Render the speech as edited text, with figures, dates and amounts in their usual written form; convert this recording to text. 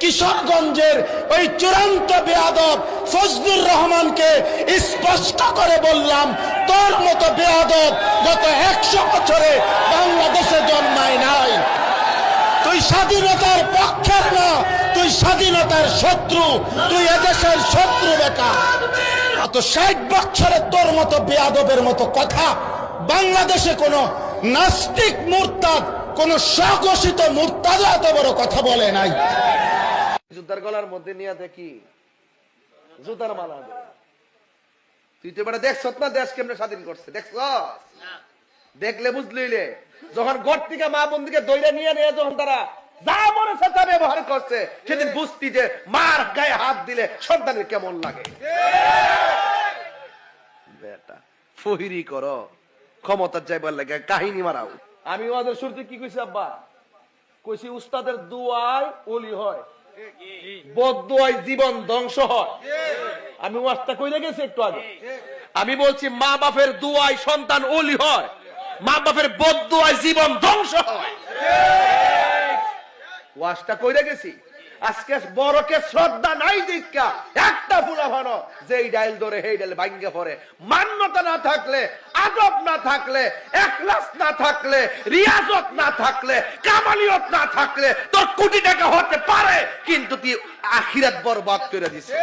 কিশোরগঞ্জের ওই চূড়ান্ত বেয়াদব ফজলুর রহমানকে স্পষ্ট করে বললাম, তোর মতো বেয়াদব গত 100 বছরে বাংলাদেশে জন্মায় নাই। তুই স্বাধীনতার পক্ষের না, তুই স্বাধীনতার শত্রু, তুই এদেশের শত্রু বেটা। তো 60 বছরে তোর মতো বেয়াদবের মতো কথা বাংলাদেশে কোন নাস্তিক মুরতাদ, কোন স্বঘোষিত মুরতাদ এত বড় কথা বলে নাই। জুতার গলার মধ্যে নিয়ে দেখি জুতার মালা দেয়। তুই তো এবারে দেখছ না দেশ কেমনে স্বাধীন করছে, দেখছ? দেখলে বুঝলিলে যখন গড় থেকে মা বন্ধুকে দইরা নিয়ে নিয়ে যখন তারা যা মনে সেটা ব্যবহার করছে, সেদিন বুঝতি যে মার গায়ে হাত দিলে সন্তানের কেমন লাগে। বেটা ফহিরি করো, ক্ষমতার যাইবার লাগে কাহিনী মারাও। আমি ওদের শুরুতে কি কইছি আব্বা? কইছি উস্তাদের দুয়ায় ওলি হয়, বদদুয়ায় জীবন ধ্বংস হয়। আমি ওয়াজটা কইরে গেছি একটু আগে। আমি বলছি মা বাপের দুয়ায় সন্তান ওলি হয়, মা বাপের বদদুয়ায় জীবন ধ্বংস হয়। ওয়াজটা কইরে গেছি। আজকে বড়কে শ্রদ্ধা নাই দীক্ষা একটা ফুলা ভানো যেই ডাইল ধরে সেই ডাইল ভাঙ্গে পড়ে। মান্যতা না থাকলে, আদব না থাকলে, ইখলাস না থাকলে, রিয়াজত না থাকলে, কামালিয়ত না থাকলে তোর কোটি টাকা হতে পারে, কিন্তু তুই আখিরাত বরবাদ করে দিছিস।